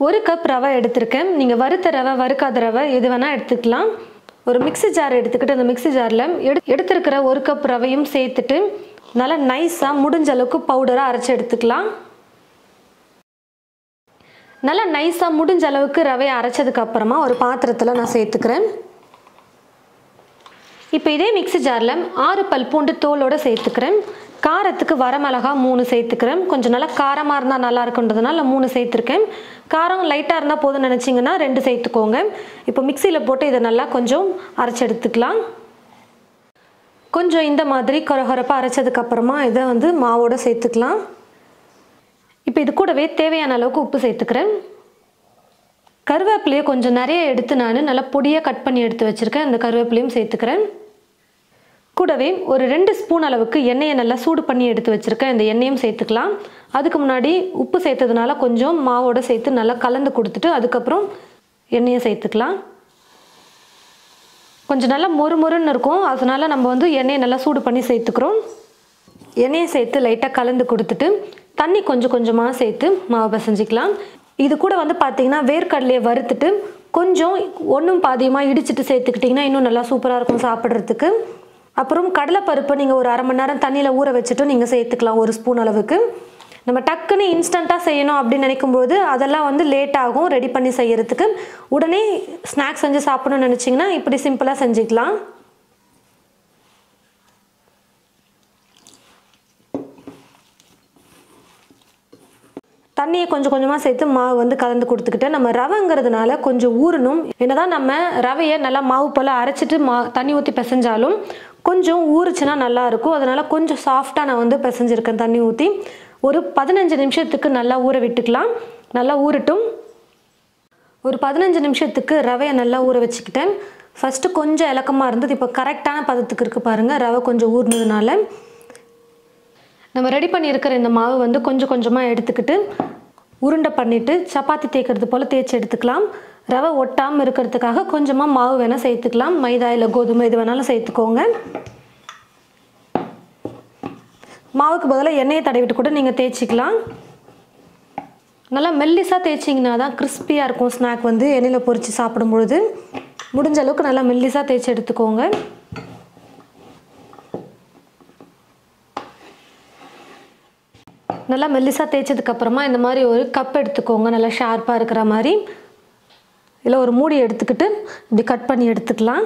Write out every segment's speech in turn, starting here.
1 cup ரவை எடுத்துர்க்கேன். நீங்க வறுத்த ரவை வறுக்காத ரவை எது வேணா எடுத்துக்கலாம். ஒரு மிக்ஸி ஜார் எடுத்துக்கிட்டு அந்த மிக்ஸி ஜார்ல எடுத்துக்கிற 1 கப் ரவையும் சேர்த்துட்டு நல்லா நைஸா முடிஞ்ச அளவுக்கு பவுடரா அரைச்சு எடுத்துக்கலாம். நல்லா நைஸா முடிஞ்ச அளவுக்கு ரவையை அரைச்சதுக்கு அப்புறமா ஒரு பாத்திரத்துல நான் சேர்த்துக்கிறேன். இப்போ இதே மிக்ஸி ஜார்ல 6 பல் பூண்டு தோலோட சேர்த்துக்கிறேன். காரத்துக்கு வரமிளகா 3 சேர்த்துக்கிறேன். கொஞ்சம் நல்லா காரமாக இருந்தால் நல்லா இருக்குன்றதுனால 3 சேர்த்துருக்கேன். காரம் லைட்டாக இருந்தால் போதும் நினச்சிங்கன்னா 2 சேர்த்துக்கோங்க. இப்போ மிக்சியில் போட்டு இதை நல்லா கொஞ்சம் அரைச்சி எடுத்துக்கலாம். கொஞ்சம் இந்த மாதிரி கொரகொரப்பாக அரைச்சதுக்கப்புறமா இதை மாவோடு சேர்த்துக்கலாம். இப்போ இது கூடவே தேவையான அளவுக்கு உப்பு சேர்த்துக்கிறேன். கருவேப்பிலையை கொஞ்சம் நிறைய எடுத்து நான் நல்லா பொடியாக கட் பண்ணி எடுத்து வச்சுருக்கேன். அந்த கருவேப்பிலையும் சேர்த்துக்கிறேன். கூடவே ஒரு 2 ஸ்பூன் அளவுக்கு எண்ணெயை நல்லா சூடு பண்ணி எடுத்து வச்சுருக்கேன். இந்த எண்ணெயும் சேர்த்துக்கலாம். அதுக்கு முன்னாடி உப்பு சேர்த்ததுனால கொஞ்சம் மாவோடு சேர்த்து நல்லா கலந்து கொடுத்துட்டு அதுக்கப்புறம் எண்ணெயை சேர்த்துக்கலாம். கொஞ்சம் நல்லா மொறுமொறுன்னு இருக்கும். அதனால் நம்ம எண்ணெயை நல்லா சூடு பண்ணி சேர்த்துக்கிறோம். எண்ணெயை சேர்த்து லைட்டாக கலந்து கொடுத்துட்டு தண்ணி கொஞ்சம் கொஞ்சமாக சேர்த்து மாவு பிசைஞ்சிக்கலாம். இது கூட பார்த்தீங்கன்னா வேர்க்கடலையை வறுத்துட்டு கொஞ்சம் ஒன்றும் பாதியமாக இடிச்சிட்டு சேர்த்துக்கிட்டிங்கன்னா இன்னும் நல்லா சூப்பராக இருக்கும் சாப்பிட்றதுக்கு. அப்புறம் கடலைப்பருப்பை நீங்கள் ஒரு 1/2 மணி நேரம் தண்ணியில் ஊற வச்சுட்டு நீங்கள் சேர்த்துக்கலாம் 1 ஸ்பூன் அளவுக்கு. நம்ம டக்குன்னு இன்ஸ்டண்ட்டாக செய்யணும் அப்படின்னு நினைக்கும்போது அதெல்லாம் லேட் ஆகும் ரெடி பண்ணி செய்யறதுக்கு. உடனே ஸ்நாக்ஸ் செஞ்சு சாப்பிடணும்னு நினச்சிங்கன்னா இப்படி சிம்பிளாக செஞ்சுக்கலாம். தண்ணியை கொஞ்சம் கொஞ்சமாக சேர்த்து மாவு கலந்து கொடுத்துக்கிட்டு நம்ம ரவைங்கிறதுனால கொஞ்சம் ஊறணும். என்னதான் நம்ம ரவையை நல்லா மாவு போல் அரைச்சிட்டு தண்ணி ஊற்றி பிசைஞ்சாலும் கொஞ்சம் ஊறுச்சுன்னா நல்லாயிருக்கும். அதனால் கொஞ்சம் சாஃப்டாக நான் பிசைஞ்சிருக்கேன். தண்ணி ஊற்றி ஒரு 15 நிமிஷத்துக்கு நல்லா ஊற விட்டுக்கலாம். நல்லா ஊறட்டும். ஒரு 15 நிமிஷத்துக்கு ரவையை நல்லா ஊற வச்சுக்கிட்டேன். ஃபஸ்ட்டு கொஞ்சம் இலக்கமாக இருந்தது. இப்போ கரெக்டான பதத்துக்கு இருக்குது பாருங்கள். ரவை கொஞ்சம் ஊறினதுனால நம்ம ரெடி பண்ணியிருக்கிற இந்த மாவு கொஞ்சம் கொஞ்சமாக எடுத்துக்கிட்டு உருண்டை பண்ணிவிட்டு சப்பாத்தி தேய்க்கிறது போல் தேய்ச்சி எடுத்துக்கலாம். ரவை ஒட்டாமல் இருக்கிறதுக்காக கொஞ்சமாக மாவு வேணால் சேர்த்துக்கலாம். மைதா இல்லை கோதுமை இது வேணாலும் சேர்த்துக்கோங்க. மாவுக்கு பதிலாக எண்ணெயை தடவிட்டு கூட நீங்கள் தேய்ச்சிக்கலாம். நல்லா மெல்லிஸாக தேய்ச்சிங்கன்னா தான் கிறிஸ்பியாக இருக்கும் ஸ்நாக் எண்ணெயில் பொரித்து சாப்பிடும்பொழுது. முடிஞ்ச அளவுக்கு நல்லா மெல்லிஸாக தேய்ச்சி எடுத்துக்கோங்க. நல்லா மெல்லிஸாக தேய்ச்சதுக்கப்புறமா இந்த மாதிரி ஒரு கப் எடுத்துக்கோங்க. நல்லா ஷார்ப்பாக இருக்கிற மாதிரி. இல்லை ஒரு மூடி எடுத்துக்கிட்டு இப்படி கட் பண்ணி எடுத்துக்கலாம்.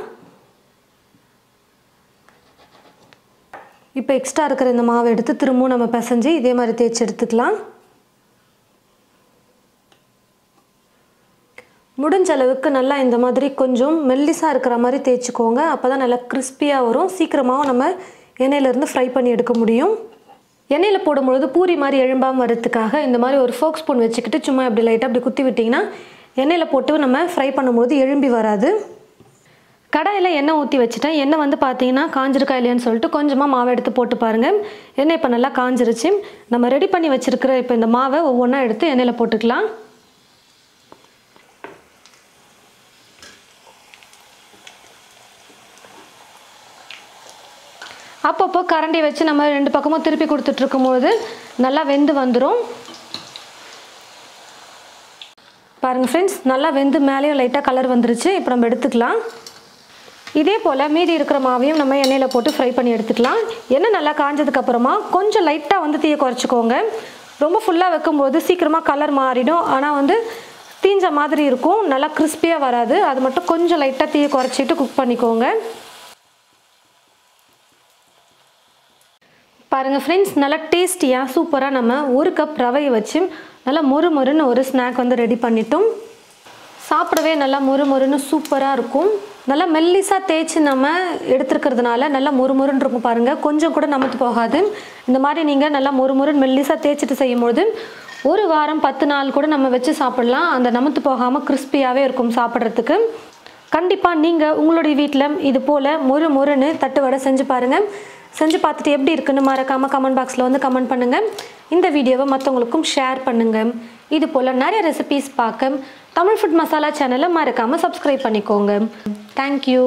இப்போ எக்ஸ்ட்ரா இருக்கிற இந்த மாவை எடுத்து திரும்பவும் நம்ம பிசைஞ்சு இதே மாதிரி தேய்ச்சி எடுத்துக்கலாம். முடிஞ்ச அளவுக்கு நல்லா இந்த மாதிரி கொஞ்சம் மெல்லிஸாக இருக்கிற மாதிரி தேய்ச்சிக்கோங்க. அப்போ தான் நல்லா கிறிஸ்பியாக வரும். சீக்கிரமாகவும் நம்ம எண்ணெயிலேருந்து ஃப்ரை பண்ணி எடுக்க முடியும். எண்ணெயில் போடும்பொழுது பூரி மாதிரி எழும்பாமல் வரதுக்காக இந்த மாதிரி ஒரு ஃபோக் ஸ்பூன் வச்சுக்கிட்டு சும்மா இப்படி லைட்டாக அப்படி குத்தி விட்டிங்கன்னா எண்ணெயில் போட்டு நம்ம ஃப்ரை பண்ணும்போது எழும்பி வராது. கடாயில் எண்ணெய் ஊற்றி வச்சுட்டேன். எண்ணெய் பார்த்தீங்கன்னா காஞ்சிருக்கா இல்லையான்னு சொல்லிட்டு கொஞ்சமாக மாவை எடுத்து போட்டு பாருங்கள். எண்ணெய் இப்போ நல்லா காஞ்சிருச்சு. நம்ம ரெடி பண்ணி வச்சுருக்கிற இப்போ இந்த மாவை ஒவ்வொன்றா எடுத்து எண்ணெயில் போட்டுக்கலாம். அப்பப்போ கரண்டி வச்சு நம்ம 2 பக்கமும் திருப்பி கொடுத்துட்ருக்கும்போது நல்லா வெந்து வந்துடும். பாருங்கள் ஃப்ரெண்ட்ஸ், நல்லா வெந்து மேலேயும் லைட்டாக கலர் வந்துருச்சு. இப்போ நம்ம எடுத்துக்கலாம். இதே போல் மீதி இருக்கிற மாவையும் நம்ம எண்ணெயில் போட்டு ஃப்ரை பண்ணி எடுத்துக்கலாம். எண்ணெய் நல்லா காஞ்சதுக்கப்புறமா கொஞ்சம் லைட்டாக தீயை குறைச்சிக்கோங்க. ரொம்ப ஃபுல்லாக வைக்கும்போது சீக்கிரமாக கலர் மாறிடும். ஆனால் தீஞ்ச மாதிரி இருக்கும். நல்லா கிறிஸ்பியாக வராது. அது மட்டும் கொஞ்சம் லைட்டாக தீயை குறைச்சிட்டு குக் பண்ணிக்கோங்க. பாருங்கள் ஃப்ரெண்ட்ஸ், நல்லா டேஸ்டியாக சூப்பராக நம்ம 1 கப் ரவையை வச்சு நல்லா மொறுன்னு ஒரு ஸ்நாக் ரெடி பண்ணிட்டோம். சாப்பிடவே நல்லா மொறுன்னு சூப்பராக இருக்கும். நல்லா மெல்லிஸாக தேய்ச்சி நம்ம எடுத்துருக்கிறதுனால நல்லா மொறுன்னு இருக்கும். பாருங்கள், கொஞ்சம் கூட நமத்து போகாது. இந்த மாதிரி நீங்கள் நல்லா மொறுன்னு மெல்லிஸாக தேய்ச்சிட்டு செய்யும்போது 1 வாரம் 10 நாள் கூட நம்ம வச்சு சாப்பிடலாம். அந்த நமத்து போகாமல் கிறிஸ்பியாகவே இருக்கும் சாப்பிட்றதுக்கு. கண்டிப்பாக நீங்கள் உங்களுடைய வீட்டில் இது போல் மொறுன்னு தட்டு வடை செஞ்சு பாருங்கள். செஞ்சு பார்த்துட்டு எப்படி இருக்குன்னு மறக்காமல் கமெண்ட் பாக்ஸில் கமெண்ட் பண்ணுங்கள். இந்த வீடியோவை மற்றவங்களுக்கும் ஷேர் பண்ணுங்கள். இது போல் நிறைய ரெசிபீஸ் பார்க்க தமிழ் ஃபுட் மசாலா சேனலை மறக்காமல் சப்ஸ்கிரைப் பண்ணிக்கோங்க. தேங்க்யூ.